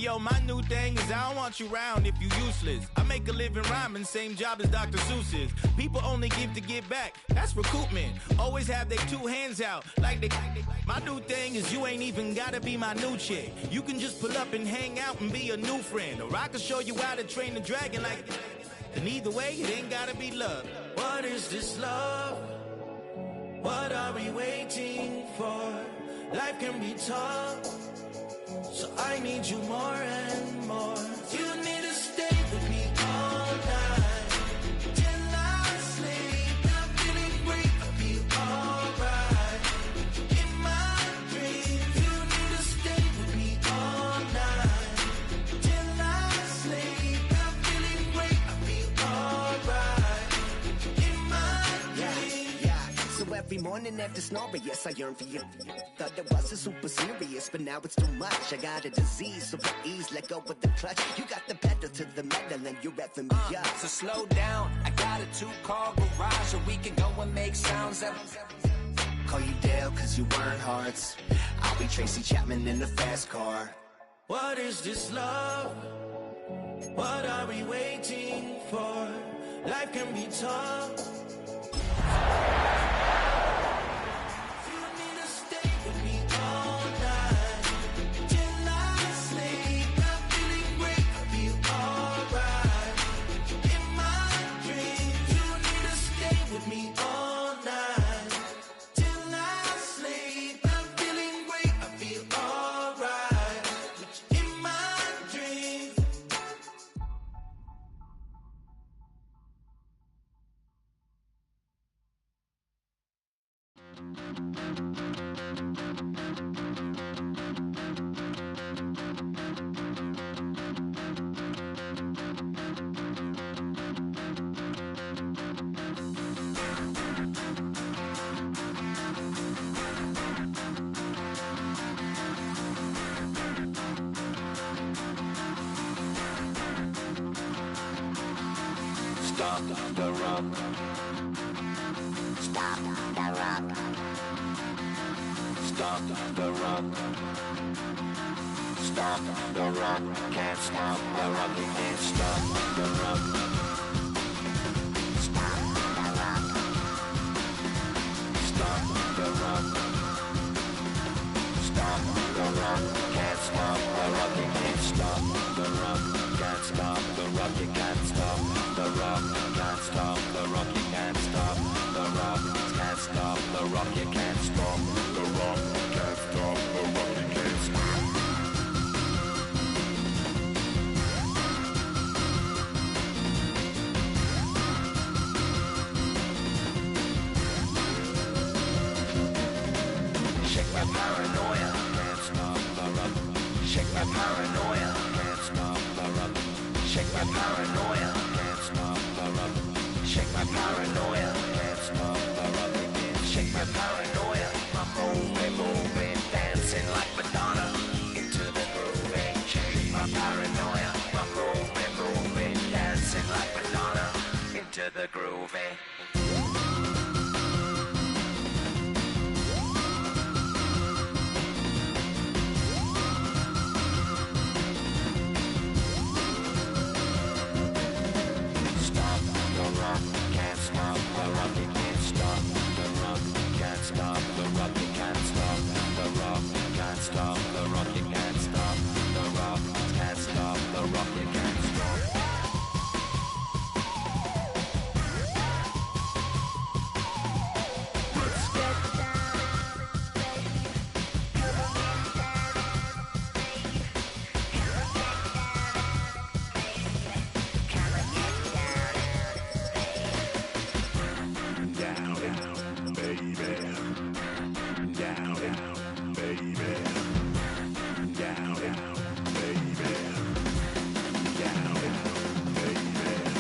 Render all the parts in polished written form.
yo, my new thing is I don't want you round if you useless. I make a living rhyming, same job as Dr. Seuss's. People only give to give back, that's recoupment. Always have their two hands out, like they. My new thing is you ain't even gotta be my new chick. You can just pull up and hang out and be a new friend. Or I can show you how to train the dragon like. And either way, it ain't gotta be love. What is this love? What are we waiting for? Life can be tough, so I need you more and more. You need to stay with me all night till I sleep. I'm feeling great, I feel alright. In my dreams, you need to stay with me all night till I sleep. I'm feeling great, I feel alright. In my dreams. Yeah. So every morning after snoring, yes, I yearn for you. Thought it wasn't super serious, but now it's too much. I got a disease, so at ease, let go with the clutch. You got the pedal to the metal and you're revving me up. So slow down, I got a 2-car garage, or we can go and make sounds that... Call you Dale, cause you weren't hearts. I'll be Tracy Chapman in the fast car. What is this love? What are we waiting for? Life can be tough. Stop the rock. Stop the rock. Stop the rock. Stop the rock. Can't stop the rock. You can't stop the rock. Stop the rock. Stop the rock. Stop the rock. Can't stop the rock. You can't stop the rock. Can't stop the rock. You can't stop the rock. Can't stop the rock. You can't stop the rock. Can't stop the rock. You can't stop the rock. Can't stop the rock. You can't stop. Shake my paranoia, Can't stop the rock. shake my paranoia, Can't stop the rock. shake my paranoia, Can't stop the rock. shake my paranoia, Can't stop the rock. You can't shake my paranoia. I'm moving, dancing like Madonna into the groove. Shake my paranoia. I'm moving, dancing like Madonna into the groove. stop the rock. Can't stop the rock. You can't stop the rock. Can't stop the rock. You can't stop the rock. Can't stop the rock. You can't stop the rock. Can't stop the rock. You can't stop. Down, down, baby. Down, down, baby. Down, down, baby. Down, down, baby.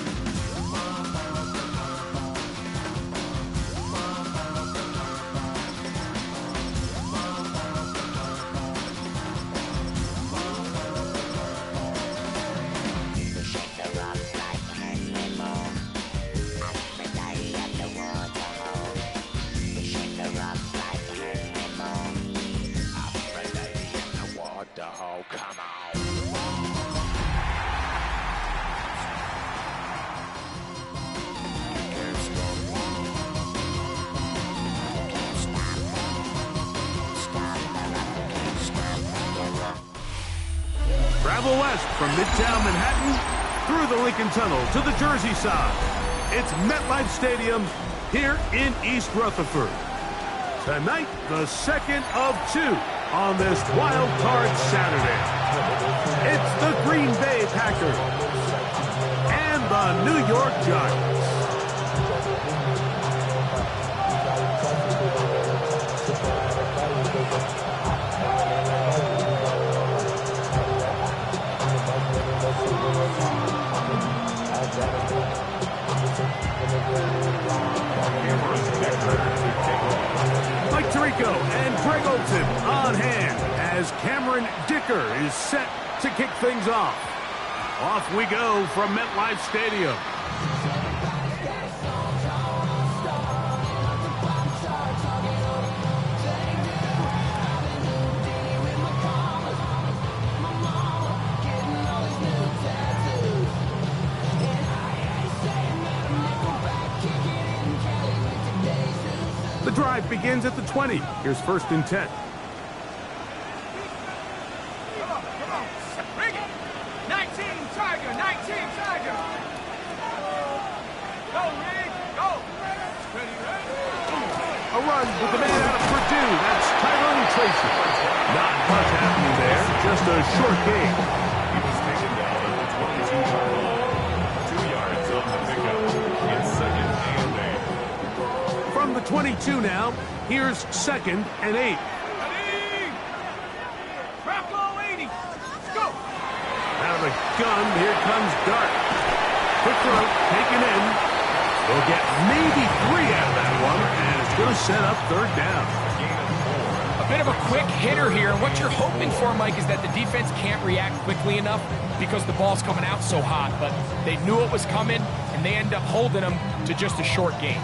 Shake the rock like Henry Moore. Aphrodite at the waterhole. We shake the rock like Henry Moore. Aphrodite in the water hole, come on. Travel west from Midtown Manhattan through the Lincoln Tunnel to the Jersey side. It's MetLife Stadium here in East Rutherford. Tonight, the second of two on this wild card Saturday. It's the Green Bay Packers and the New York Giants. Mike Tirico and Greg Olson on hand as Cameron Dicker is set to kick things off. Off we go from MetLife Stadium. The drive begins at the 20. Here's 1st and 10. Bring it! 19 Tiger! 19 Tiger! Go, Rig! Go! A run with the man out of Purdue. That's Tyrone Tracy. Not much happening there. Just a short game. He was taken down at the 22-yard line. 2 yards on the pickup. It's 2nd and 8. From the 22 now, here's 2nd and 8. Rocco 80! Go! Out of the gun, here comes Dart. Quick throw, taken in. They'll get maybe 3 out of that one, and it's going to set up 3rd down. A bit of a quick hitter here, and what you're hoping for, Mike, is that the defense can't react quickly enough because the ball's coming out so hot, but they knew it was coming, and they end up holding them to just a short game.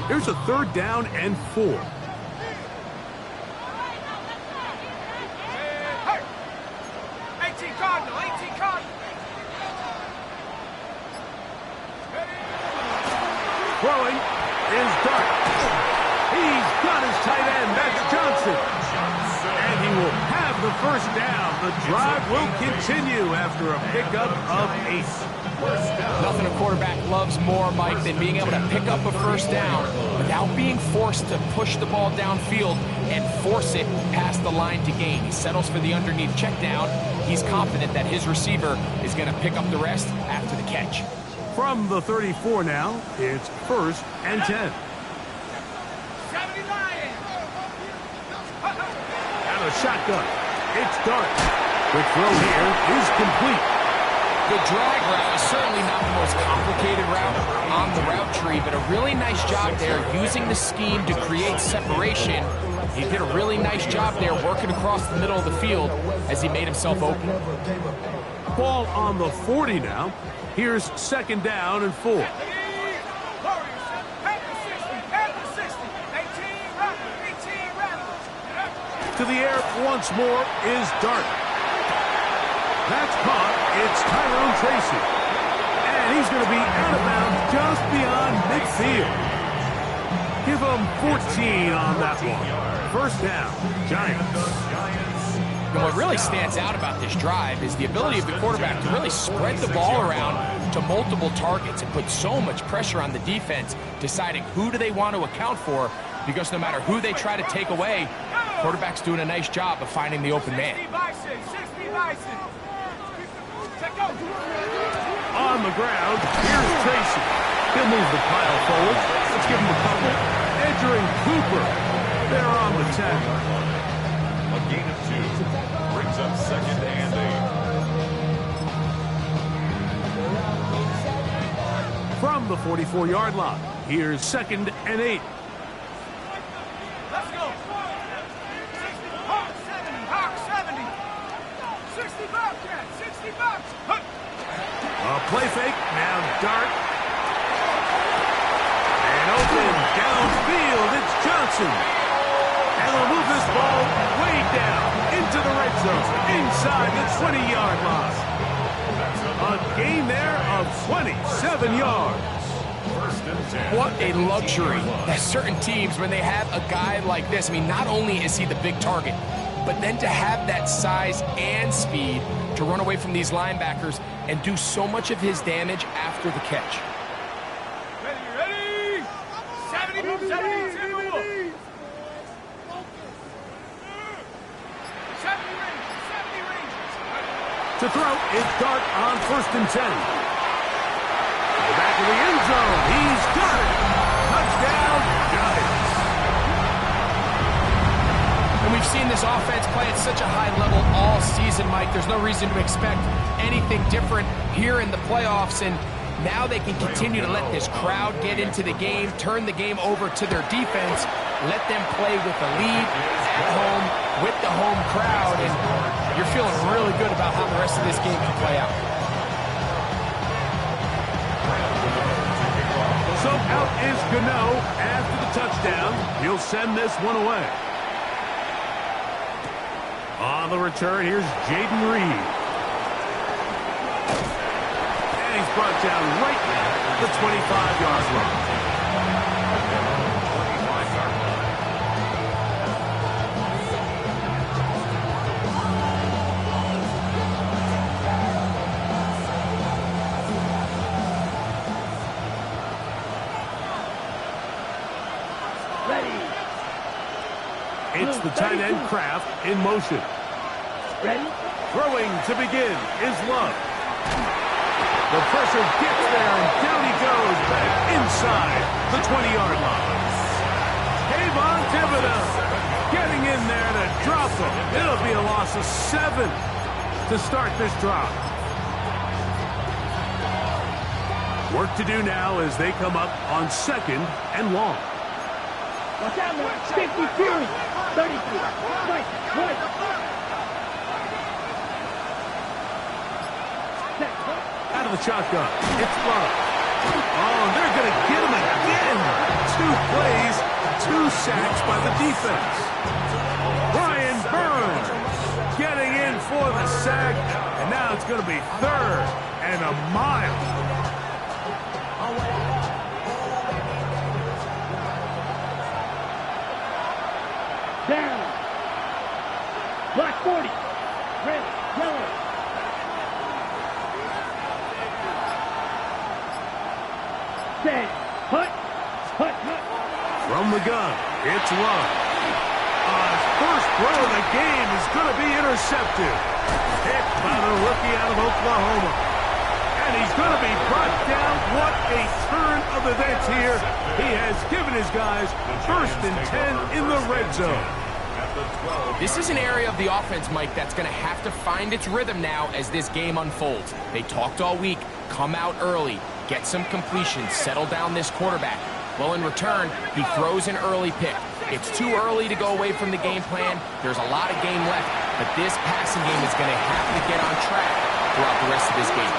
Here's a 3rd down and 4. Hey! 18 Cardinal! 18 Cardinal! Throwing is Dart. He's got his tight end. That's Johnson. And he will have the 1st down. The drive will continue after a pickup of 8. Nothing a quarterback loves more, Mike, than being able to pick up a 1st down without being forced to push the ball downfield and force it past the line to gain. He settles for the underneath check down. He's confident that his receiver is going to pick up the rest after the catch. From the 34 now, it's 1st and 10. 70 Lions! And a shotgun. It's Dart. The throw here is complete. The drag route is certainly not the most complicated route on the route tree, but a really nice job there using the scheme to create separation. He did a really nice job there working across the middle of the field as he made himself open. Ball on the 40 now. Here's 2nd down and 4. To the air once more is Dart. That's caught. It's Tyrone Tracy. And he's going to be out of bounds just beyond midfield. Give him 14 on that one. 1st down, Giants. And what really stands out about this drive is the ability of the quarterback to really spread the ball around to multiple targets and put so much pressure on the defense, deciding who do they want to account for, because no matter who they try to take away, quarterback's doing a nice job of finding the open man. On the ground, here's Tracy. He'll move the pile forward. Let's give him a couple. Entering Cooper. They're on the tackle. A gain of 2 brings up 2nd and 8. From the 44-yard line, here's 2nd and 8. Let's go. 60 Bobcats, 60 bucks. A play fake, now Dart. And open downfield, it's Johnson. And they'll move this ball way down into the red zone, inside the 20-yard line. A gain there of 27 yards. First and 10. What a luxury that certain teams, when they have a guy like this, I mean, not only is he the big target, but then to have that size and speed to run away from these linebackers and do so much of his damage after the catch. Ready? 70, 70, 70 ranges. To throw is Dart on 1st and 10. Back in the end zone. He's got it. Touchdown, Giants. And we've seen this offense play at such a high level all season, Mike. There's no reason to expect anything different here in the playoffs. And now they can continue to let this crowd get into the game, turn the game over to their defense, let them play with the lead at home with the home crowd. And you're feeling really good about how the rest of this game can play out. So out is Gano after the touchdown. He'll send this one away. On the return, here's Jaden Reed. And he's brought down right at the 25-yard line. It's the tight end Kraft in motion. Ready? Throwing to begin is Love. The pressure gets there, and down he goes back inside the 20-yard line. Kayvon Thibodeau getting in there to drop him. It'll be a loss of 7 to start this drive. Work to do now as they come up on 2nd and long. Watch out, man. 50 Fury. 33. Right. Out of the shotgun. It's Love. Oh, and they're going to get him again. 2 plays, 2 sacks by the defense. Brian Burns getting in for the sack, and now it's going to be 3rd and a mile. Down. Black 40. Red. Yellow. Set. Hut. From the gun, it's Love. His first throw of the game is going to be intercepted. Hit by the rookie out of Oklahoma. And he's going to be brought down. What a turn of events here. He has given his guys 1st and 10 in the red zone. This is an area of the offense, Mike, that's going to have to find its rhythm now as this game unfolds. They talked all week, come out early, get some completions, settle down this quarterback. Well, in return, he throws an early pick. It's too early to go away from the game plan. There's a lot of game left, but this passing game is going to have to get on track throughout the rest of this game.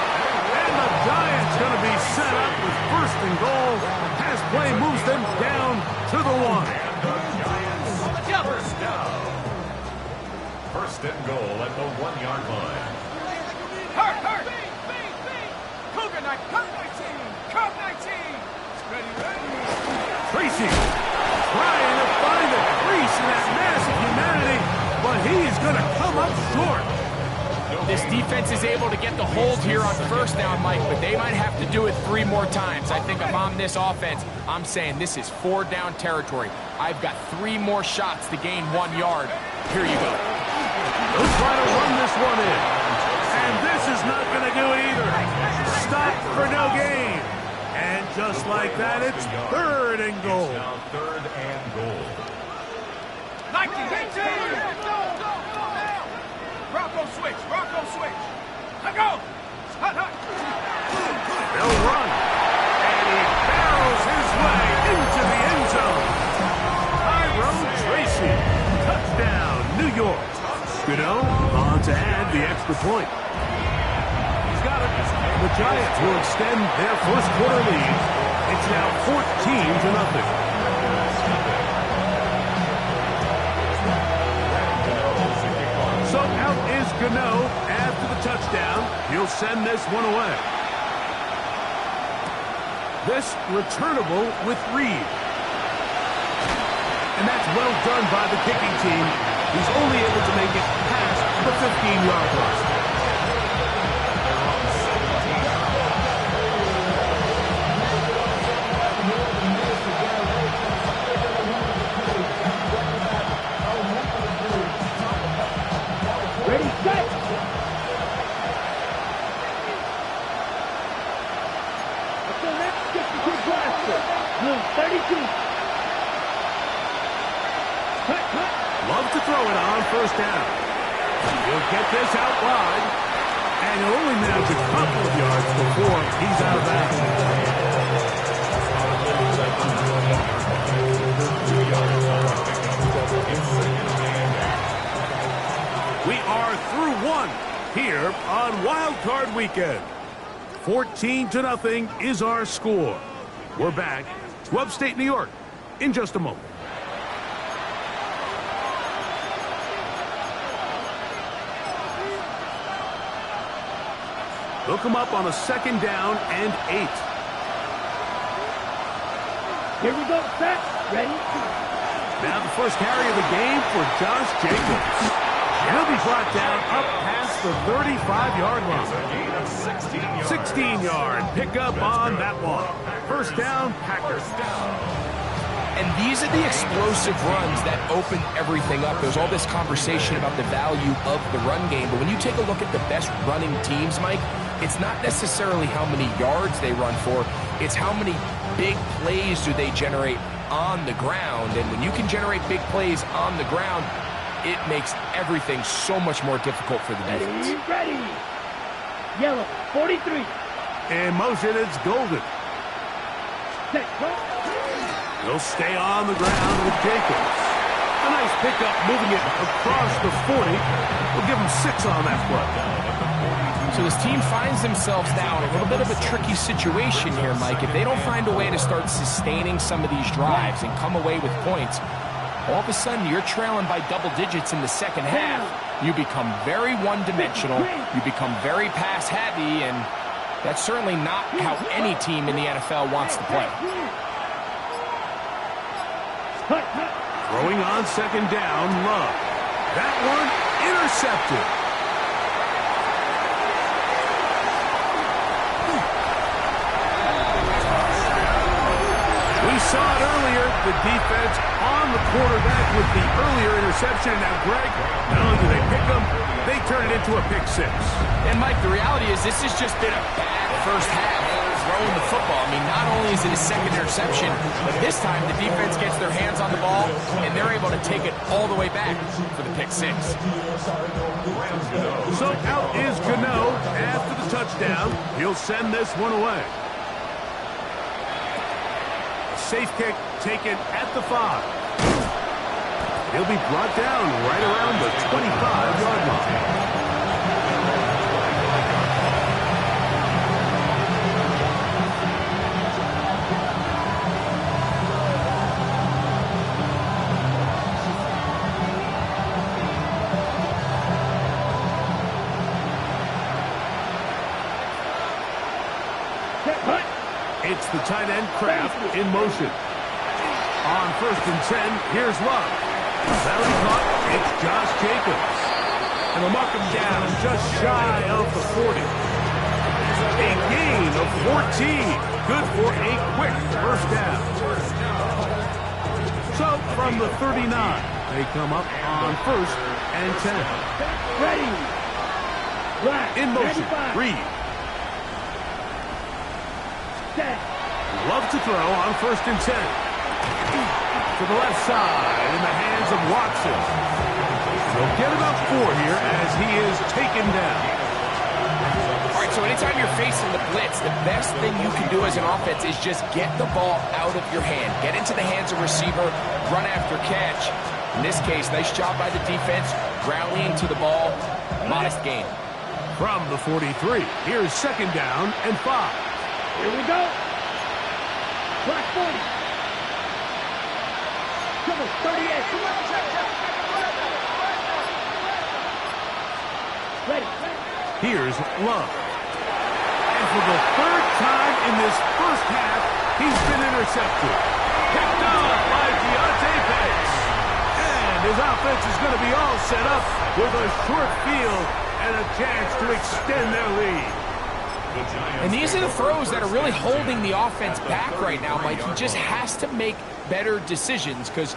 And the Giants going to be set up with 1st and goal. Pass play moves them down to the 1. First and goal at the 1-yard line. Hurt! Cougar 19! Cub 19! Ready? Tracy trying to find the crease in that mass of humanity, but he's going to come up short. This defense is able to get the hold here on 1st down, Mike, but they might have to do it 3 more times. I think if I'm this offense, I'm saying this is 4-down territory. I've got 3 more shots to gain 1 yard. Here you go. They'll try to run this one in. And this is not going to do it either. Stop for no gain. And just like that, it's 3rd and goal. Now 3rd and goal. 19! Rocco switch. Let go! Hut! They'll run. And he barrels his way into the end zone. Tyrone Tracy. Touchdown, New York. Gano on to add the extra point. He's got it. The Giants will extend their first quarter lead. It's now 14-0. So out is Gano after the touchdown. He'll send this one away. This returnable with Reed. And that's well done by the kicking team. He's only able to make it past the 15-yard line. Ready, set. Let's go next. 62 blaster. Blue 32. Love to throw it on first down. He'll get this out wide. And he'll only manage a couple of yards before he's out of bounds. We are through one here on Wild Card Weekend. 14-0 is our score. We're back to upstate New York in just a moment. They'll come up on a 2nd down and 8. Here we go, set, ready. Now the first carry of the game for Josh Jacobs. He'll be brought down up past the 35-yard line. 16-yard pickup on that one. First down, Packers. And these are the explosive runs that open everything up. There's all this conversation about the value of the run game, but when you take a look at the best running teams, Mike, it's not necessarily how many yards they run for, it's how many big plays do they generate on the ground. And when you can generate big plays on the ground, it makes everything so much more difficult for the defense. Ready. Yellow, 43. In motion, it's Golden. Set, He'll stay on the ground with Jacobs. A nice pickup moving it across the 40. We'll give him 6 on that play. So this team finds themselves now in a little bit of a tricky situation here, Mike. If they don't find a way to start sustaining some of these drives and come away with points, all of a sudden you're trailing by double digits in the second half. You become very one-dimensional. You become very pass-heavy, and that's certainly not how any team in the NFL wants to play. Throwing on 2nd down, Love. That one intercepted. We saw it earlier, the defense on the quarterback with the earlier interception. Now, Greg, not only do they pick them, they turn it into a pick 6. And, Mike, the reality is this has just been a bad first half throwing the football. I mean, not only is it a second interception, but this time the defense gets their hands on the ball, and they're able to take it all the way back for the pick 6. So out is Gano after the touchdown. He'll send this one away. Safe kick taken at the 5. He'll be brought down right around the 25-yard line. It's the tight end, Kraft, in motion. On 1st and 10, here's Love. That'll be caught. It's Josh Jacobs. And they'll mark him down just shy of the 40. A gain of 14. Good for a quick first down. So from the 39, they come up on 1st and 10. Ready. In motion, Reed. Love to throw on 1st and 10. To the left side in the hands of Watson. They'll get about 4 here as he is taken down. All right, so anytime you're facing the blitz, the best thing you can do as an offense is just get the ball out of your hand. Get into the hands of receiver, run after catch. In this case, nice job by the defense, rallying to the ball, modest gain. From the 43, here's 2nd down and 5. Here we go. Black 40. Come on, 38. Ready. Here's Love. And for the third time in this first half, he's been intercepted. Picked off by Deontay Banks. And his offense is going to be all set up with a short field and a chance to extend their lead. And these are the throws that are really holding the offense back right now, Mike. He just has to make better decisions because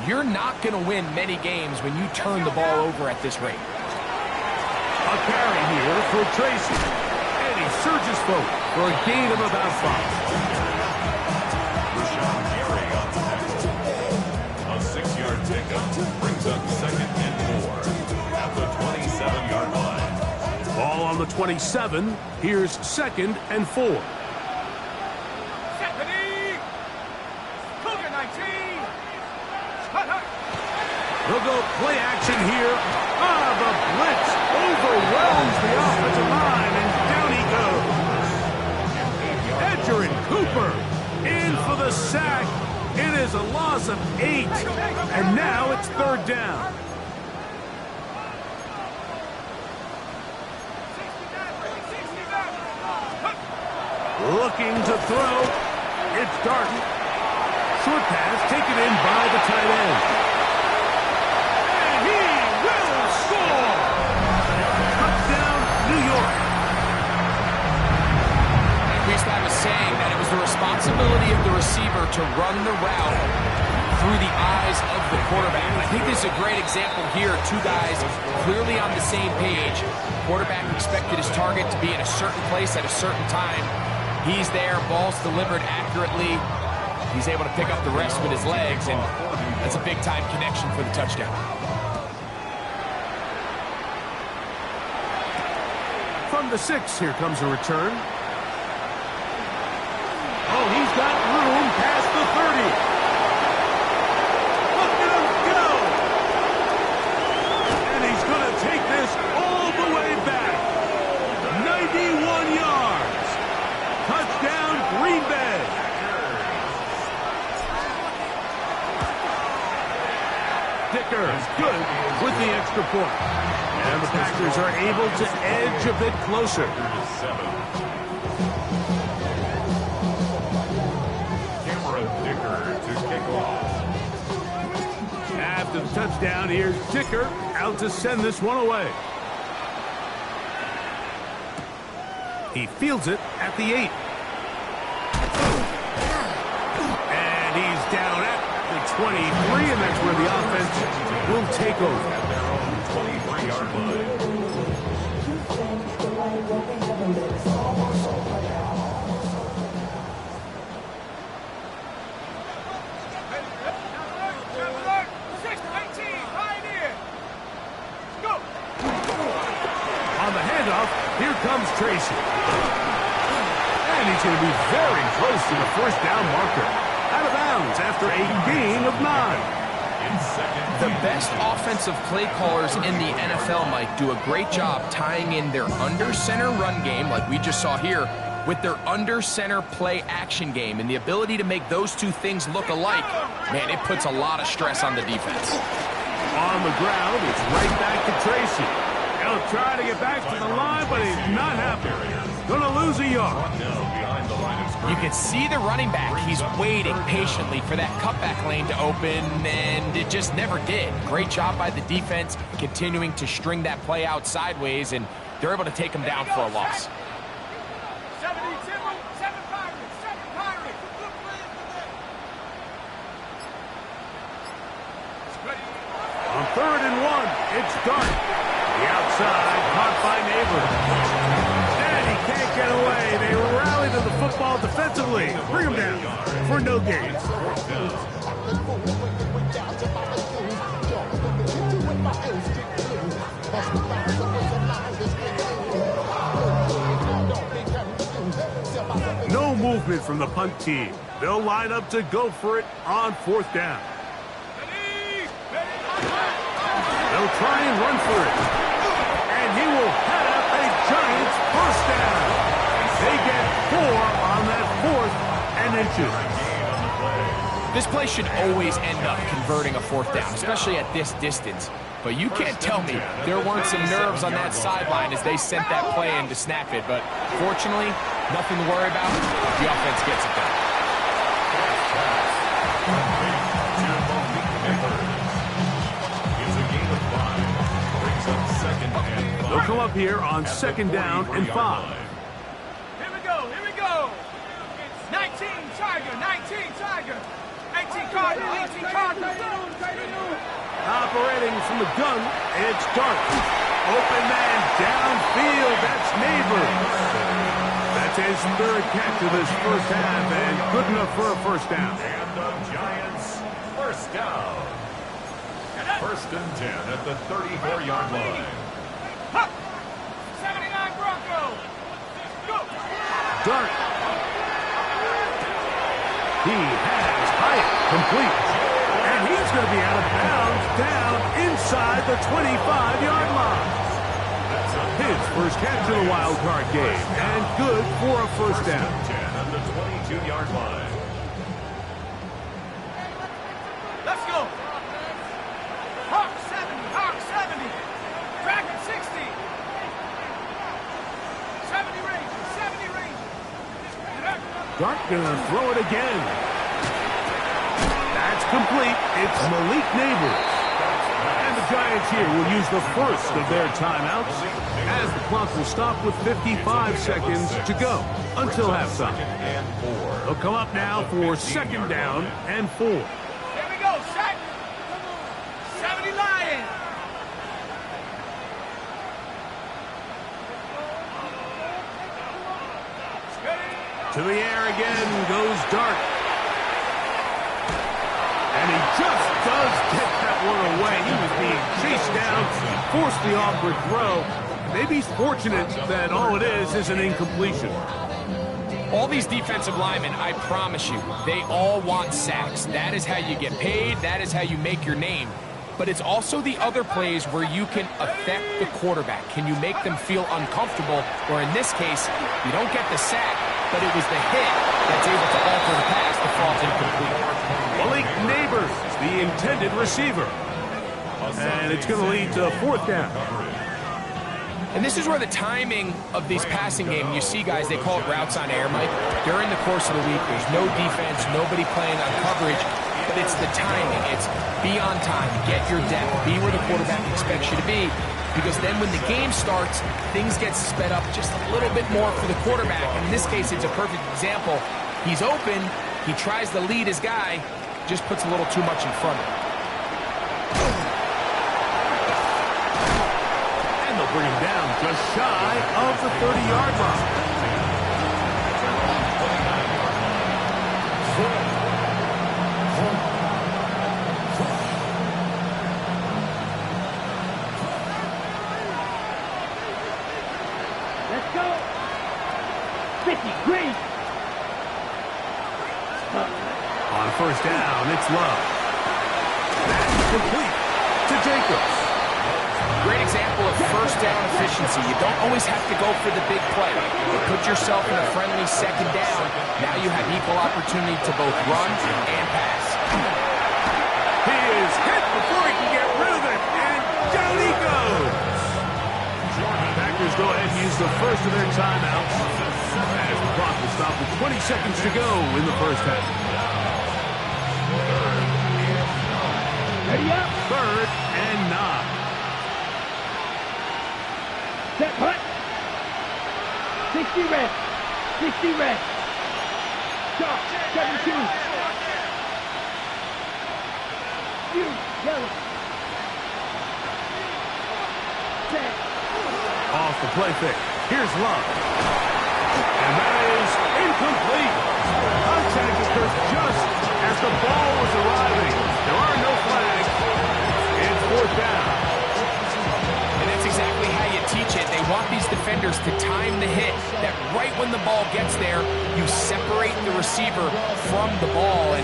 you're not going to win many games when you turn the ball over at this rate. A carry here for Tracy. And he surges forward for a gain of about 5. A 6-yard pickup brings up 2nd and 4 at the 27-yard line. Ball on the 27. Here's 2nd and 4. Stephanie! Cougar 19! They'll go play action here. The blitz overwhelms the offensive line, and down he goes. Edger and Cooper in for the sack. It is a loss of 8, and now it's 3rd down. Looking to throw. It's Darden. Short pass taken in by the tight end. And he will score! Touchdown, New York. We used to have a saying that it was the responsibility of the receiver to run the route through the eyes of the quarterback. And I think this is a great example here. Two guys clearly on the same page. Quarterback expected his target to be in a certain place at a certain time. He's there, ball's delivered accurately. He's able to pick up the rest with his legs, and that's a big-time connection for the touchdown. From the 6, here comes a return. Oh, he's got room past the 30. Look at him go! And he's going to take this all the way back. 91 yards. Touchdown, Green Bay. Dicker is good with the extra point. And the Packers are able to edge a bit closer. Cameron Dicker to kick off. After the touchdown, here's Dicker out to send this one away. He fields it at the 8. And he's down at the 23, and that's where the offense will take over. At their own 23-yard line. On the handoff, here comes Tracy. And he's going to be very close to the first down marker. Out of bounds after a gain of 9. The best offensive play callers in the NFL, Mike, do a great job tying in their under-center run game, like we just saw here, with their under-center play action game. And the ability to make those two things look alike, man, it puts a lot of stress on the defense. On the ground, it's right back to Tracy. He'll try to get back to the line, but he's not happy. Gonna lose a yard. You can see the running back. He's waiting patiently for that cutback lane to open, and it just never did. Great job by the defense, continuing to string that play out sideways, and they're able to take him down for a loss. 72, 7 Pirates, 7 Pirates. On 3rd and 1, it's Dark. The outside, caught by Neighbor. And he can't get away. They rally to the football defensively. Bring him down for no gain. No movement from the punt team. They'll line up to go for it on 4th down. They'll try and run for it. And he will head up a Giants first down. They get 4 on that 4th and inches. This play should always end up converting a 4th down, especially at this distance. but you can't tell me there weren't some nerves on that sideline as they sent that play in to snap it. But fortunately, nothing to worry about. The offense gets it done. They'll come up here on 2nd down and 5. Here we go, here we go. 19 Tiger, 19 Tiger. 18 Cardinal, 18 Cardinal. Operating from the gun, it's Dark. Open man downfield, that's Neighbors. That's his 3rd catch of this first half, and good enough for a first down. And the Giants, first down. 1st and 10 at the 34-yard line. 79 Bronco. Go. Dark. He has Hyatt complete. And he's going to be out of bounds down inside the 25-yard line. His first catch of the wild card game, and good for a first down. 10 at the 22-yard line. Let's go. Hawk 70, Hawk 70. Dragon 60. 70 Rangers, 70 Rangers. Dark gonna throw it again. That's complete. It's Malik Neighbors. And the Giants here will use the first of their timeouts as the clock will stop with 55 seconds to go until halftime. They'll come up now for 2nd down and 4. Here we go, set. 70 Lions. To the air again goes Dark. And he just does get that one away. He was being chased down, forced the awkward throw. Maybe he's fortunate that all it is an incompletion. All these defensive linemen, I promise you, they all want sacks. That is how you get paid. That is how you make your name. But it's also the other plays where you can affect the quarterback. Can you make them feel uncomfortable? Or in this case, you don't get the sack, but it was the hit that's able to alter the pass that falls incomplete. Malik Neighbors, the intended receiver. And it's going to lead to 4th down. And this is where the timing of these passing game, you see guys, they call it routes on air, Mike. During the course of the week, there's no defense, nobody playing on coverage, but it's the timing. It's be on time, get your depth, be where the quarterback expects you to be, because then when the game starts, things get sped up just a little bit more for the quarterback. And in this case, it's a perfect example. He's open, he tries to lead his guy, just puts a little too much in front of him. Bring him down just shy of the 30-yard line. Let's go. 50, great. On 1st down, it's Love. That's complete to Jacobs. Great example of first down efficiency. You don't always have to go for the big play. You put yourself in a friendly 2nd down. Now you have equal opportunity to both run and pass. He is hit before he can get rid of it, and down he goes. Packers go ahead and use the first of their timeouts as the clock will stop with 20 seconds to go in the first half. Ready up. 3rd and 9. Set, hut. 60 red. 60 red. Sharp, 72. You, yellow. Set. Off the play fake. Here's Love. And that is incomplete. Contact occurs just as the ball was arriving. There are no flags. It's 4th down. And that's exactly how you teach it. They want these defenders to time the hit, that right when the ball gets there, you separate the receiver from the ball. And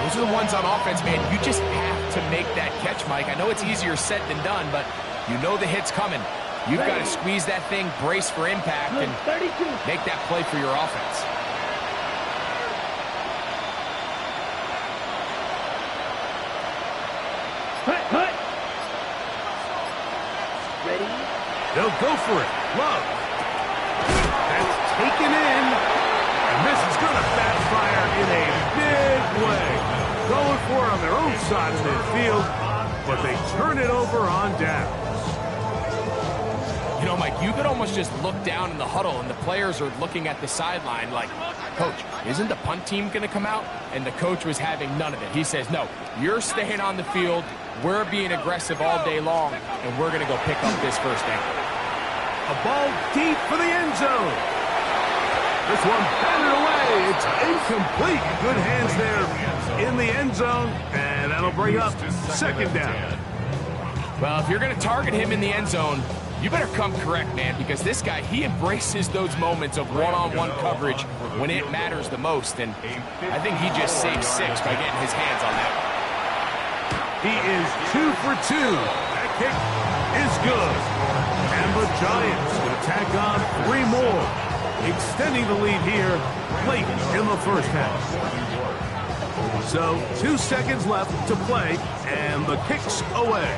those are the ones on offense, man. You just have to make that catch, Mike. I know it's easier said than done, but you know the hit's coming. You've got to squeeze that thing, brace for impact, and make that play for your offense. Hut, hut. They'll go for it. Love. That's taken in. And this is going to backfire in a big way. Going for it on their own side of midfield, but they turn it over on downs. You know, Mike, you could almost just look down in the huddle, and the players are looking at the sideline like, Coach, isn't the punt team going to come out? And the coach was having none of it. He says, no, you're staying on the field. We're being aggressive all day long, and we're going to go pick up this first down. A ball deep for the end zone. This one batted away. It's incomplete. Good hands there in the end zone, and that'll bring up second down. Well, if you're going to target him in the end zone, you better come correct, man, because this guy, he embraces those moments of one-on-one coverage when it matters the most, and I think he just saved 6 by getting his hands on that. He is 2 for 2. That kick is good. And the Giants will tack on 3 more, extending the lead here late in the first half. So 2 seconds left to play, and the kick's away.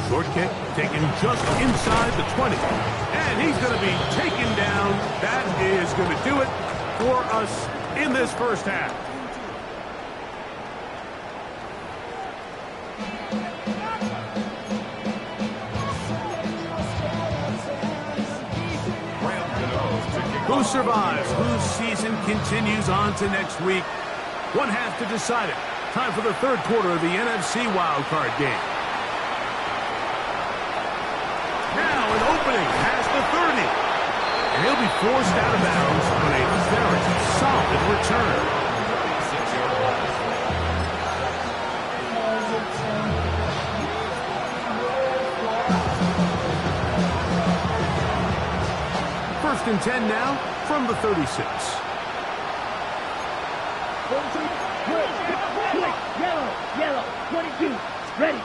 Short kick taken just inside the 20. And he's going to be taken down. That is going to do it for us in this first half. Who survives? Whose season continues on to next week? One half to decide it. Time for the third quarter of the NFC wildcard game. Now an opening past the 30. And he'll be forced out of bounds on a very solid return. First and 10 now from the 36. Yellow, 22, ready.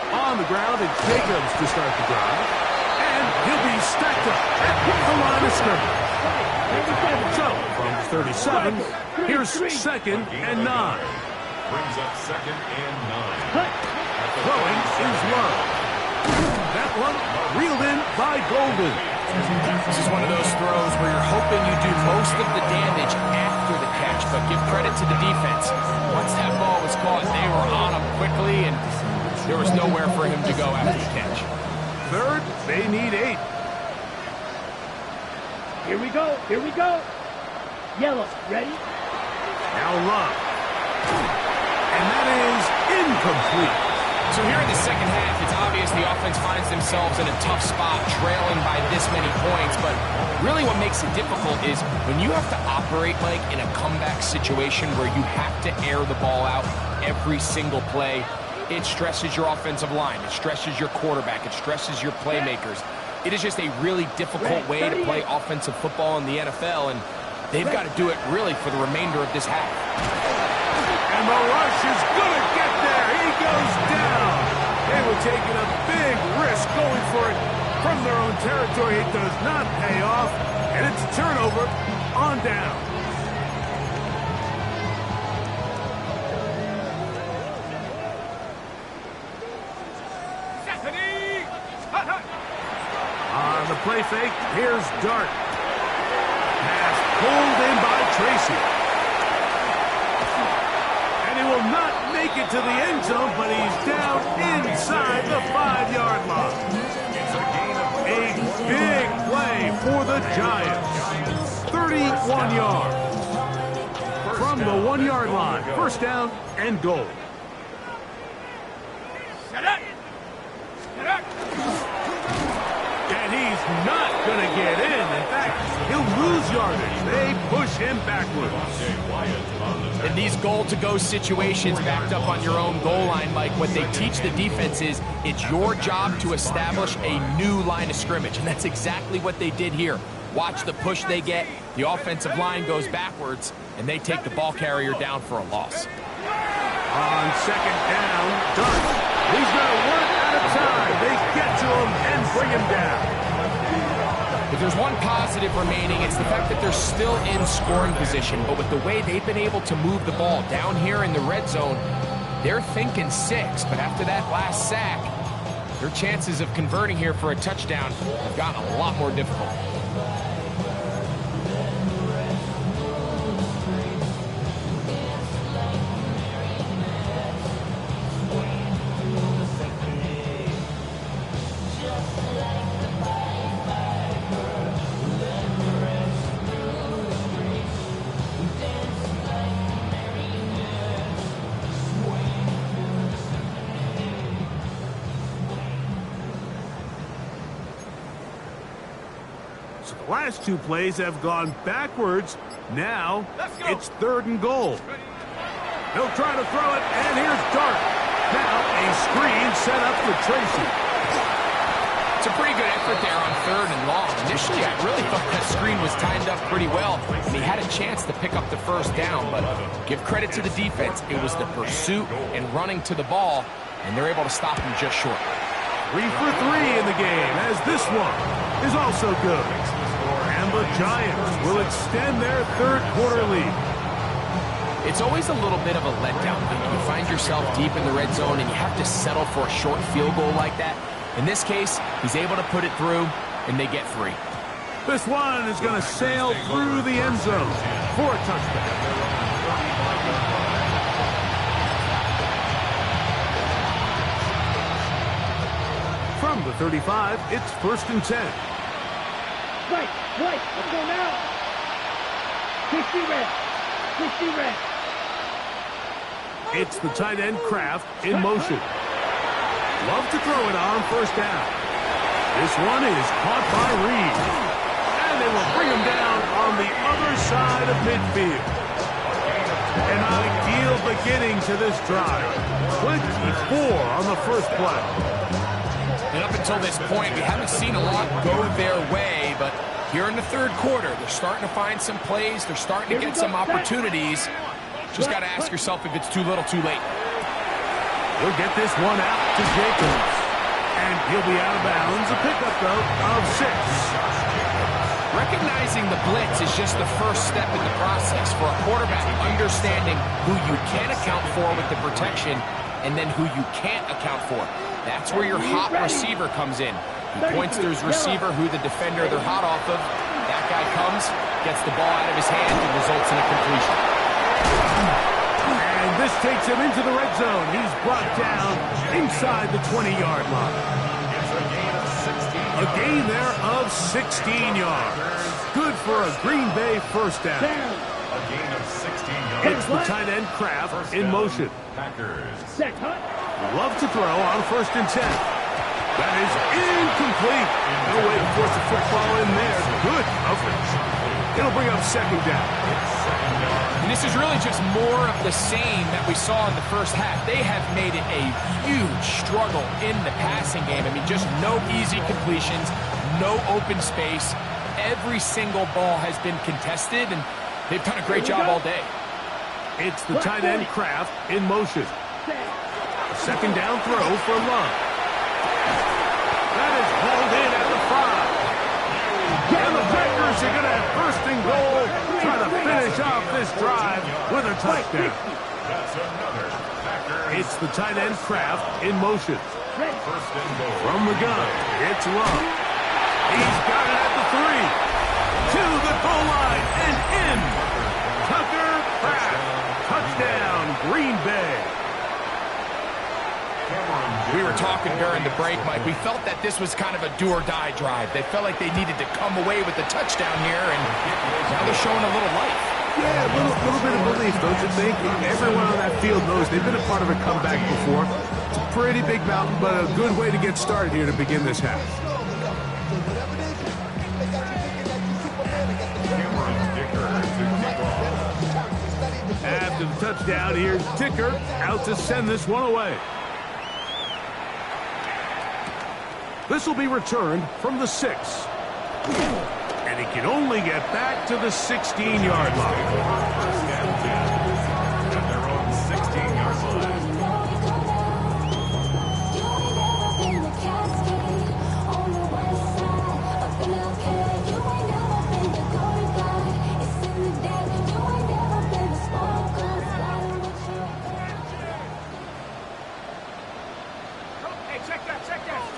On the ground, it's Jacobs to start the drive. And he'll be stacked up at the line of scrimmage. So, from 37, here's second and 9. Brings up second and 9. Throwing is Low. That one reeled in by Golden. This is one of those throws where you're hoping you do most of the damage after the catch, but give credit to the defense. Once that ball was caught, they were on him quickly, and there was nowhere for him to go after the catch. Third, they need 8. Here we go, here we go. Yellow, ready? Now Love. And that is incomplete. So here in the second half, it's obvious the offense finds themselves in a tough spot, trailing by this many points, but really what makes it difficult is when you have to operate, Mike, in a comeback situation where you have to air the ball out every single play, it stresses your offensive line, it stresses your quarterback, it stresses your playmakers. It is just a really difficult way to play offensive football in the NFL, and they've got to do it really for the remainder of this half. And the rush is going to get there. He goes down. They were taking a big risk going for it from their own territory. It does not pay off, and it's a turnover on down. On the play fake, here's Dart. Pass pulled in by Tracy. He will not make it to the end zone, but he's down inside the 5-yard line. A big play for the Giants. 31 yards. From the 1-yard line. First down and goal. And he's not going to get in. In fact, he'll lose yardage. They push him backwards. In these goal-to-go situations backed up on your own goal line, Mike, what they teach the defense is it's your job to establish a new line of scrimmage, and that's exactly what they did here. Watch the push they get. The offensive line goes backwards, and they take the ball carrier down for a loss. On second down, Dart. He's going to work out of time. They get to him and bring him down. If there's one positive remaining, it's the fact that they're still in scoring position. But with the way they've been able to move the ball down here in the red zone, they're thinking 6. But after that last sack, their chances of converting here for a touchdown have gotten a lot more difficult. So the last two plays have gone backwards. Now it's 3rd and goal. He'll try to throw it, and here's Dart. Now a screen set up for Tracy. It's a pretty good effort there on 3rd and long. Initially, I really thought that screen was timed up pretty well, and he had a chance to pick up the 1st down, but give credit to the defense. It was the pursuit and running to the ball, and they're able to stop him just short. 3 for 3 in the game, as this one is also good. And the Giants will extend their 3rd quarter lead. It's always a little bit of a letdown when you find yourself deep in the red zone and you have to settle for a short field goal like that. In this case, he's able to put it through, and they get 3. This one is going to sail through the end zone for a touchdown. From the 35, it's 1st and 10. Right, let's go now. 60 red. It's the tight end Kraft in motion. Love to throw it on 1st down. This one is caught by Reed. And they will bring him down on the other side of midfield. An ideal beginning to this drive. 24 on the 1st play. And up until this point, we haven't seen a lot go their way, but here in the 3rd quarter, they're starting to find some plays. They're starting to get some opportunities. Just got to ask yourself if it's too little, too late. He'll get this one out to Jacobs. And he'll be out of bounds. A pickup, though, of 6. Recognizing the blitz is just the first step in the process for a quarterback, understanding who you can account for with the protection and then who you can't account for. That's where your hot receiver comes in. He points to his receiver who the defender they're hot off of. That guy comes, gets the ball out of his hand, and results in a completion. And this takes him into the red zone. He's brought down inside the 20-yard line. A gain there of 16 yards. Good for a Green Bay 1st down. A gain of 16 yards. It's the tight end Kraft in motion. Packers. Love to throw on 1st and 10. That is incomplete. No way to force a football in there. Good coverage. It'll bring up 2nd down. And this is really just more of the same that we saw in the 1st half. They have made it a huge struggle in the passing game. I mean, just no easy completions, no open space. Every single ball has been contested, and they've done a great job all day. It's the tight end Kraft in motion. 2nd down throw for Love. That is hauled in at the 5. And the Packers are going to have 1st and goal, trying to finish off this drive with a touchdown. It's the tight end Kraft in motion. 1st and goal. From the gun, it's Love. He's got it at the 3. To the goal line and in. Tucker Kraft. Touchdown, Green Bay. We were talking during the break, Mike. We felt that this was kind of a do-or-die drive. They felt like they needed to come away with the touchdown here, and now they're showing a little life. Yeah, a little bit of belief, don't you think? Everyone on that field knows they've been a part of a comeback before. It's a pretty big mountain, but a good way to get started here to begin this half. After the touchdown, here's Dicker out to send this one away. This will be returned from the 6. And he can only get back to the 16-yard line. First and 10 at their own 16-yard line. Hey, check that.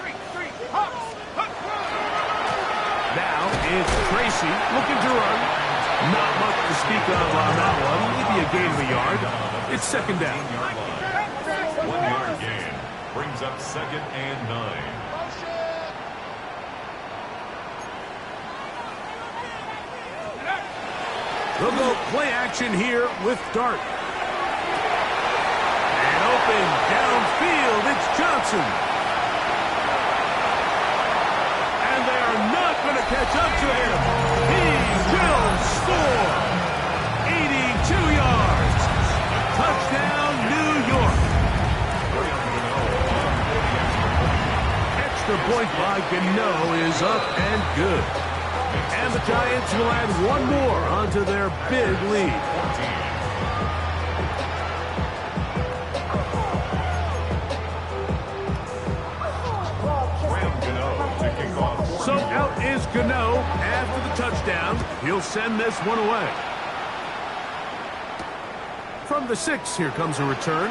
Now it's Tracy looking to run. Not much to speak of on that one. Maybe a gain of a yard. It's second down. 1 yard gain brings up 2nd and 9. They'll go play action here with Dart. And open downfield, it's Johnson. And they are not going to catch up to him. He will score. 82 yards. Touchdown, New York. Extra point by Gano is up and good. And the Giants will add one more onto their big lead. So out is Gano after the touchdown. He'll send this one away. From the 6, here comes a return.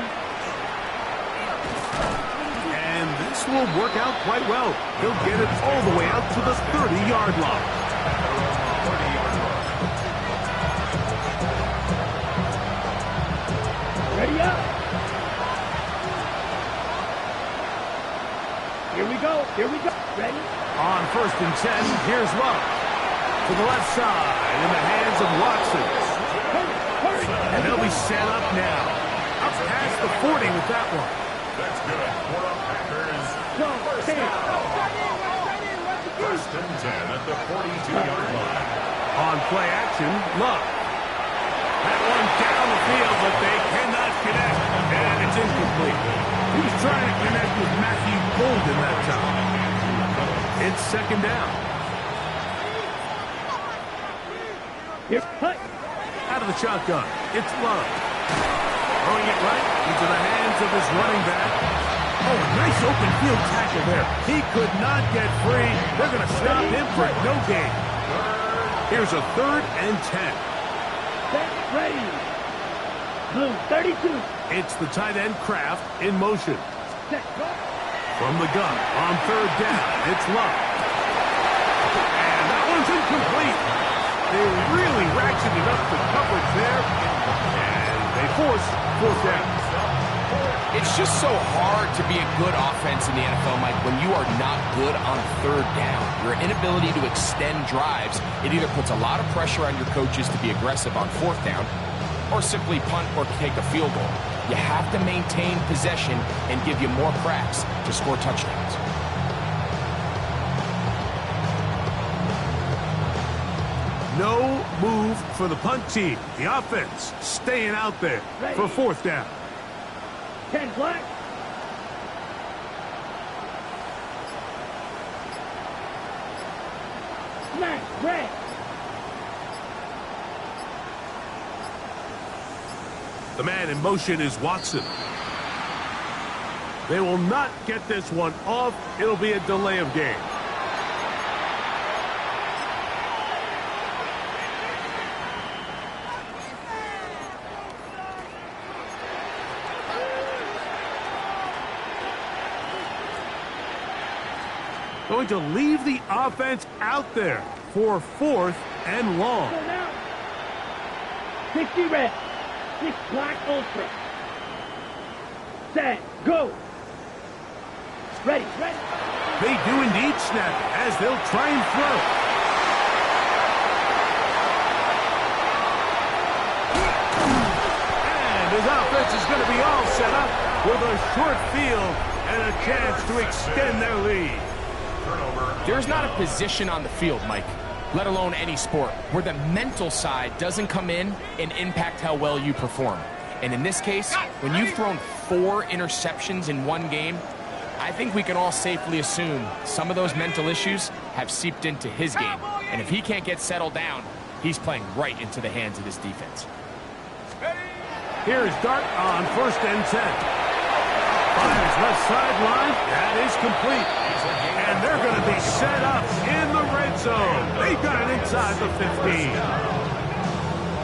And this will work out quite well. He'll get it all the way out to the 30-yard line. Ready up. Here we go. Here we go. Ready? On 1st and 10, here's Love. To the left side in the hands of Watson. Hurry. And they'll be set up now. Up past the 40 with that one. That's good for the Packers. Go. First and 10 at the 42-yard line. On play action, Love. That one down the field, but they cannot connect. And it's incomplete. He's trying to connect with Matthew Golden that time. It's second down. Here, cut. Out of the shotgun, it's Love. Throwing it right into the hands of his running back. Oh, a nice open field tackle there. He could not get free. They're going to stop him for no gain. Here's a 3rd and 10. Set, ready. Blue, 32. It's the tight end Kraft in motion. Set, go. From the gun on 3rd down, it's Love. And that one's incomplete. They really ratcheted up the coverage there. And they force 4th down. It's just so hard to be a good offense in the NFL, Mike, when you are not good on 3rd down. Your inability to extend drives, it either puts a lot of pressure on your coaches to be aggressive on 4th down or simply punt or take a field goal. You have to maintain possession and give you more cracks to score touchdowns. No move for the punt team. The offense staying out there for 4th down. 10 black. Smash, red. The man in motion is Watson. They will not get this one off. It'll be a delay of game. Going to leave the offense out there for 4th and long. Go now. 60 red. 6 black ultra. Set, go. Ready. They do indeed snap it as they'll try and throw. And his offense is going to be all set up with a short field and a chance to extend their lead. There's not a position on the field, Mike, let alone any sport, where the mental side doesn't come in and impact how well you perform. And in this case, when you've thrown 4 interceptions in one game, I think we can all safely assume some of those mental issues have seeped into his game. And if he can't get settled down, he's playing right into the hands of this defense. Here's Dart on 1st and 10. Finds left sideline. That is complete. And they're going to be set up in the red zone. They've got it inside the 15.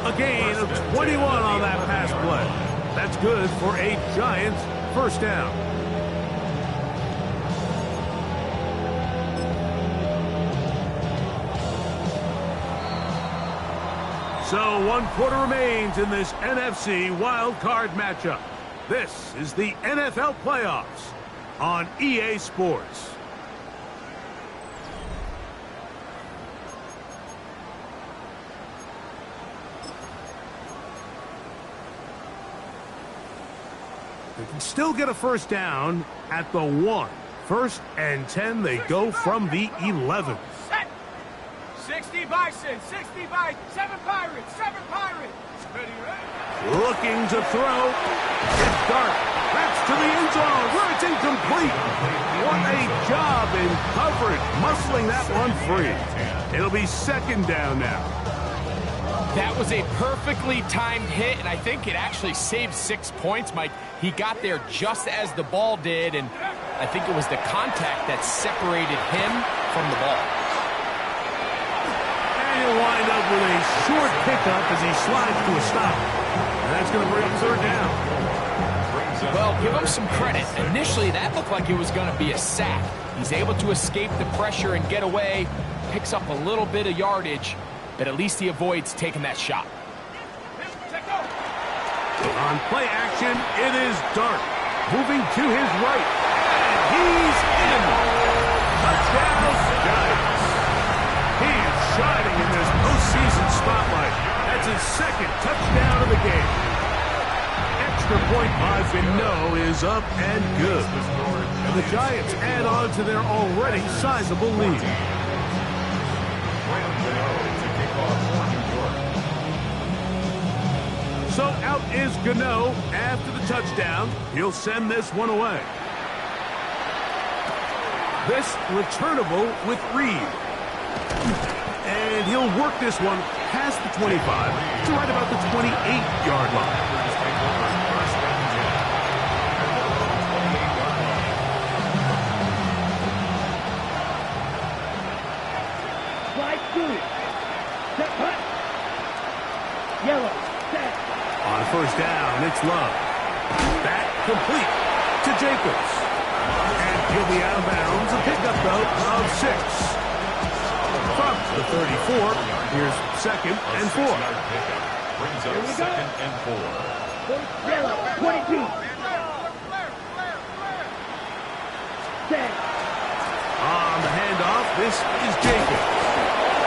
A gain of 21 on that pass play. That's good for a Giants 1st down. So 1 quarter remains in this NFC wild card matchup. This is the NFL playoffs on EA Sports. They can still get a first down at the 1. 1st and 10, they go from the 11. Set. 60 Bison, 60 by 7 Pirates, 7 Pirates. Ready, ready. Looking to throw. It's Carr. That's to the end zone where it's incomplete. What a job in coverage, muscling that one free. It'll be 2nd down now. That was a perfectly timed hit, and I think it actually saved 6 points, Mike. He got there just as the ball did, and I think it was the contact that separated him from the ball. And he'll wind up with a short pickup as he slides to a stop. And that's going to bring up 3rd down. Well, give him some credit. Initially, that looked like it was going to be a sack. He's able to escape the pressure and get away, picks up a little bit of yardage, but at least he avoids taking that shot. On play action, it is Dart. Moving to his right. And he's in. Touchdown, Giants. He is shining in this postseason spotlight. That's his 2nd touchdown of the game. Extra point margin is up and good. And the Giants add on to their already sizable lead. So out is Gano after the touchdown. He'll send this one away. This returnable with Reed. And he'll work this one past the 25 to right about the 28-yard line. Slide through. Set hut. Yellow. Set. On 1st down, it's Love. Back complete to Jacobs. And he'll be out of bounds. A pickup, though, of 6. From the 34, here's 2nd and 4. Brings up 2nd and 4. Yellow. 22. Set. On the handoff, this is Jacobs.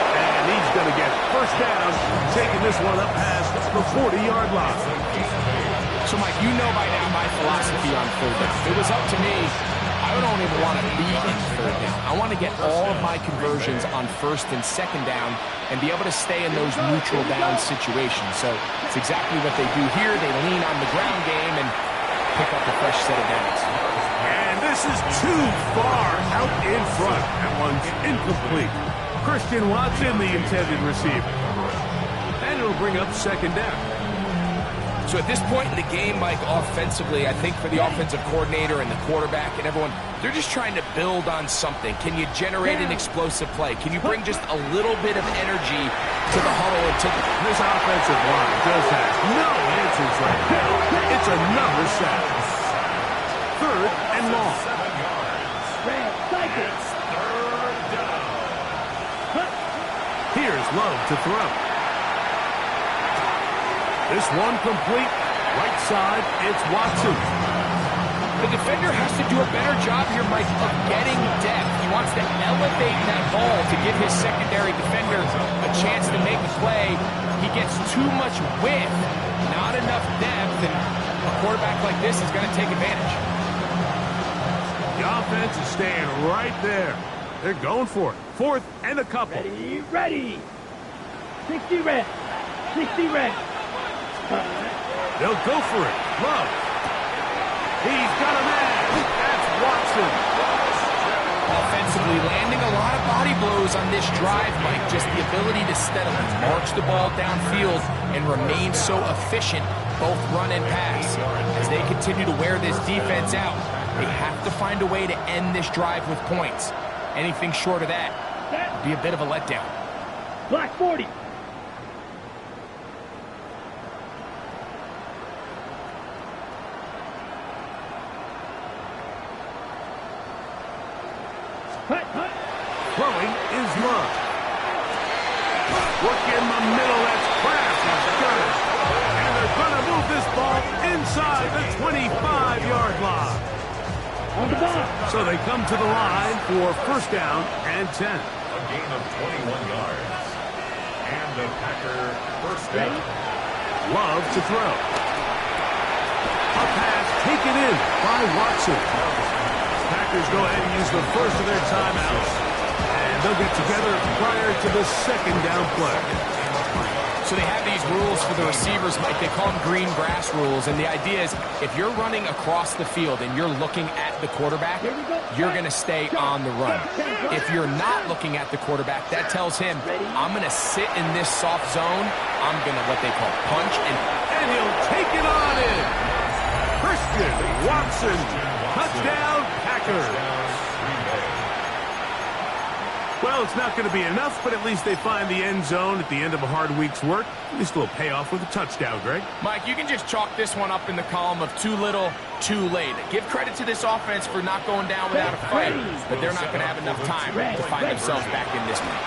And he's going to get 1st down, taking this one up past the 40-yard line. So, Mike, you know by now my philosophy on 3rd down. If it was up to me, I don't even want to be in 3rd down. I want to get all of my conversions on 1st and 2nd down and be able to stay in those neutral down situations. So it's exactly what they do here. They lean on the ground game and pick up a fresh set of downs. And this is too far out in front. That one's incomplete. Christian Watson, the intended receiver. And it'll bring up 2nd down. So at this point in the game, Mike, offensively, I think for the offensive coordinator and the quarterback and everyone, they're just trying to build on something. Can you generate an explosive play? Can you bring just a little bit of energy to the huddle and to this offensive line just has no answers right now. It's another sack. 3rd and long. Here's Love to throw. This one complete. Right side, it's Watson. The defender has to do a better job here, Mike, of getting depth. He wants to elevate that ball to give his secondary defender a chance to make a play. He gets too much width, not enough depth, and a quarterback like this is going to take advantage. The offense is staying right there. They're going for it. 4th and a couple. Ready, ready. 60 red. 60 red. They'll go for it. Love. He's got a man. That's Watson. Offensively, landing a lot of body blows on this drive, Mike. Just the ability to steadily march the ball downfield and remain so efficient, both run and pass. As they continue to wear this defense out, they have to find a way to end this drive with points. Anything short of that would be a bit of a letdown. Black 40. Throwing is Love. Work in the middle, that's Kraft. inside the 25-yard line. So they come to the line for first down and 10. A gain of 21 yards. And the Packer first down. Love to throw. A pass taken in by Watson. Packers go ahead and use the first of their timeouts. And they'll get together prior to the second down play. So they have these rules for the receivers, Mike. They call them green grass rules. And the idea is if you're running across the field and you're looking at the quarterback, you're going to stay on the run. If you're not looking at the quarterback, that tells him, I'm going to sit in this soft zone. I'm going to what they call punch. And he'll take it on in. Christian Watson, touchdown Packers. Well, it's not going to be enough, but at least they find the end zone at the end of a hard week's work. At least a little payoff with a touchdown, Greg. Mike, you can just chalk this one up in the column of too little, too late. Give credit to this offense for not going down without a fight, but they're not going to have enough time to find themselves back in this one.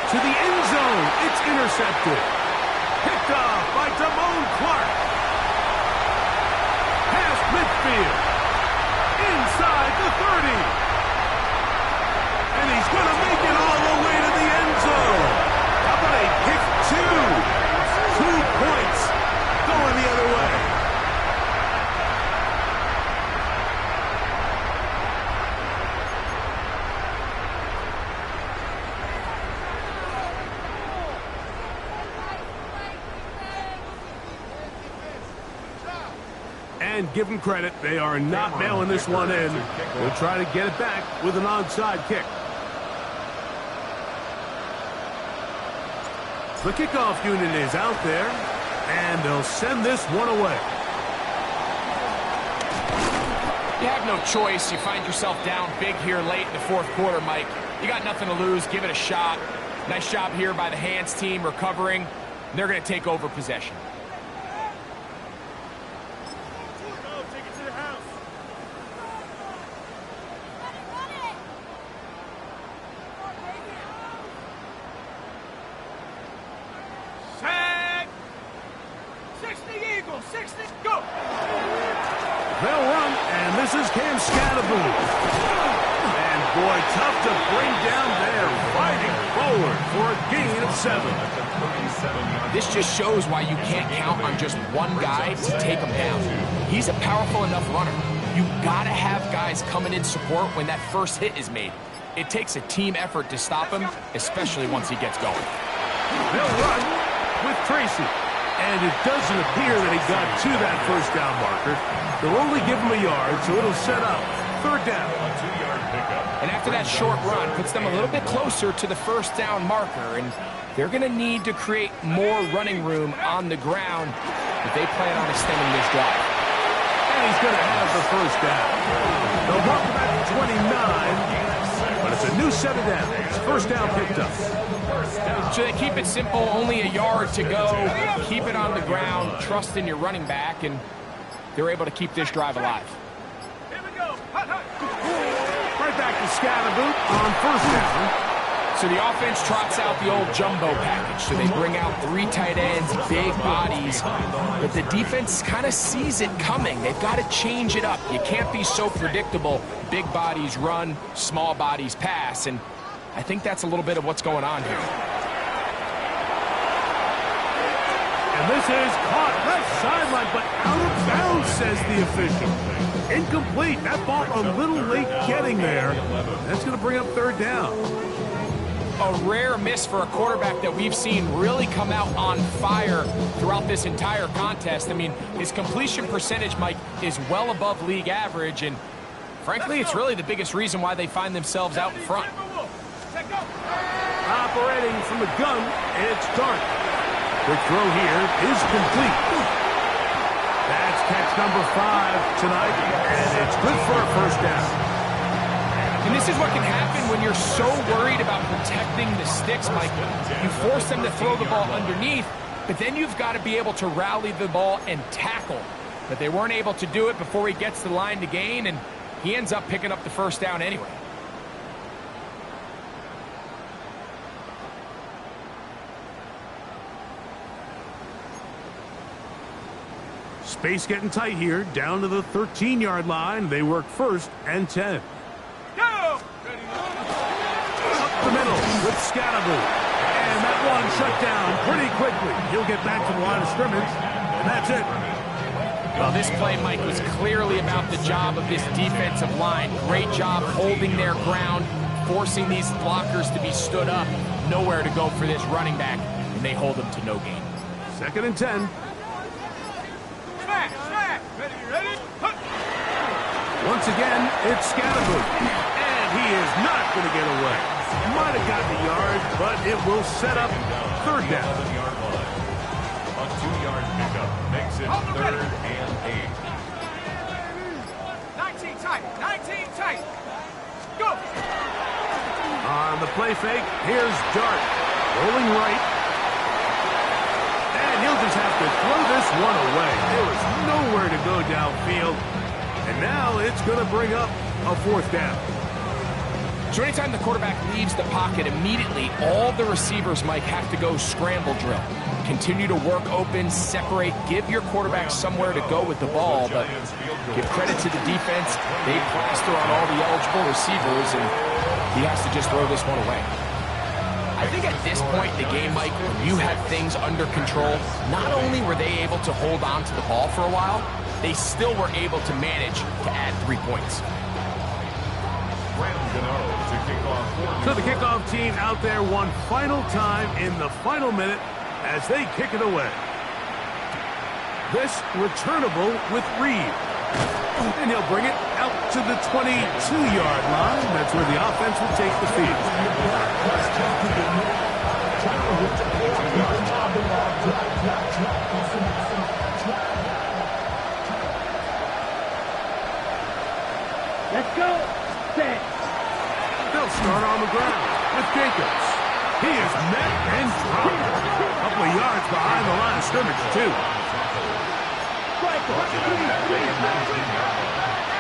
To the end zone, it's intercepted. Picked off by Damone Clark. Past midfield. Inside the 30. And he's going to make it all the way to the end zone. How about a pick two? 2 points going the other way. And give them credit, they are not mailing this one in. They'll try to get it back with an onside kick. The kickoff unit is out there, and they'll send this one away. You have no choice. You find yourself down big here late in the fourth quarter, Mike. You got nothing to lose. Give it a shot. Nice job here by the hands team recovering. They're going to take over possession. This just shows why you can't count on just one guy to take him down. He's a powerful enough runner. You gotta have guys coming in support when that first hit is made. It takes a team effort to stop him, especially once he gets going. They'll run with Tracy. And it doesn't appear that he got to that first down marker. They'll only give him a yard, so it'll set up third down. A 2-yard pickup. And after that short run, puts them a little bit closer to the first down marker. And they're going to need to create more running room on the ground if they plan on extending this drive. And he's going to have the first down. They'll mark him at 29, but it's a new set of downs. First down picked up. So they keep it simple, only a yard to go. Keep it on the ground, trust in your running back, and they're able to keep this drive alive. Here we go. Hot, hot. Right back to Scatterboot on first down. So the offense trots out the old jumbo package. So they bring out 3 tight ends, big bodies. But the defense kind of sees it coming. They've got to change it up. You can't be so predictable. Big bodies run, small bodies pass. And I think that's a little bit of what's going on here. And this is caught left sideline, but out of bounds, says the official. Incomplete. That ball a little late getting there. That's going to bring up third down. A rare miss for a quarterback that we've seen really come out on fire throughout this entire contest. I mean, his completion percentage, Mike, is well above league average, and frankly, it's really the biggest reason why they find themselves out in front. Operating from the gun, it's Dart. Quick throw here is complete. That's catch number 5 tonight, and it's good for a first down. And this is what can happen when you're so worried about protecting the sticks, Mike. You force them to throw the ball underneath, but then you've got to be able to rally the ball and tackle. But they weren't able to do it before he gets the line to gain, and he ends up picking up the first down anyway. Space getting tight here, down to the 13-yard line. They work 1st and 10. Go! Up the middle with Scatterby. And that one shut down pretty quickly. He'll get back to the line of scrimmage, and that's it. Well, this play, Mike, was clearly about the job of this defensive line. Great job holding their ground, forcing these blockers to be stood up. Nowhere to go for this running back, and they hold him to no gain. 2nd and 10. Smash! Smash! Ready? Hup. Once again, it's Scatterby. And he is not going to get away. Might have gotten a yard, but it will set up 3rd down. 11-yard line. A 2-yard pickup makes it 3rd and 8. 19 tight. 19 tight. Go! On the play fake, here's Dart. Rolling right. And he'll just have to throw this one away. There was nowhere to go downfield. And now it's going to bring up a 4th down. So anytime the quarterback leaves the pocket, immediately all the receivers, Mike, have to go scramble drill. Continue to work open, separate, give your quarterback somewhere to go with the ball, but give credit to the defense. They plaster on all the eligible receivers, and he has to just throw this one away. I think at this point in the game, Mike, when you have things under control, not only were they able to hold on to the ball for a while, they still were able to manage to add 3 points. So the kickoff team out there one final time in the final minute as they kick it away. This returnable with Reed. And he'll bring it out to the 22-yard line. That's where the offense will take the field. Let's go. Set. They'll start on the ground with Jacobs. He is met and dropped. A couple of yards behind the line of scrimmage, too.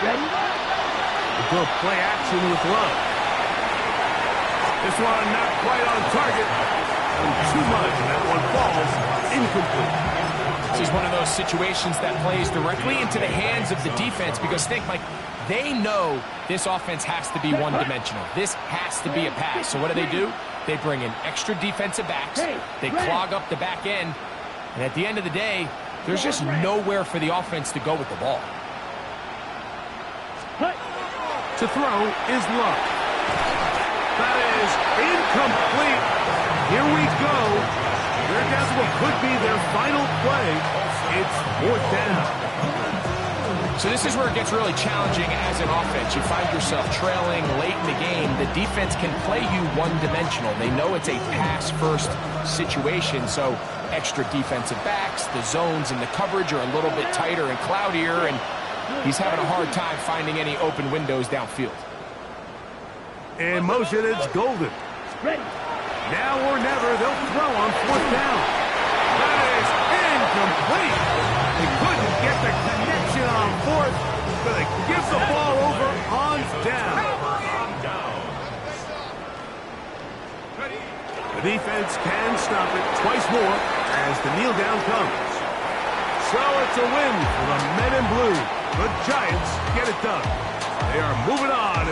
Ready? We'll go play action with Love. This one not quite on target. And too much, and that one falls incomplete. This is one of those situations that plays directly into the hands of the defense because think, Mike, they know this offense has to be one-dimensional. This has to be a pass. So what do? They bring in extra defensive backs. They clog up the back end. And at the end of the day, there's just nowhere for the offense to go with the ball. To throw is Love. That is incomplete. Here we go. There goes what could be their final play. It's 4th down. So this is where it gets really challenging as an offense. You find yourself trailing late in the game. The defense can play you one-dimensional. They know it's a pass-first situation, so extra defensive backs, the zones and the coverage are a little bit tighter and cloudier, and he's having a hard time finding any open windows downfield. In motion, it's Golden. Ready. Now or never, they'll throw on 4th down. That is incomplete. They couldn't get the connection on 4th, but they give the ball over on down. The defense can stop it twice more as the kneel down comes. So it's a win for the men in blue. The Giants get it done. They are moving on.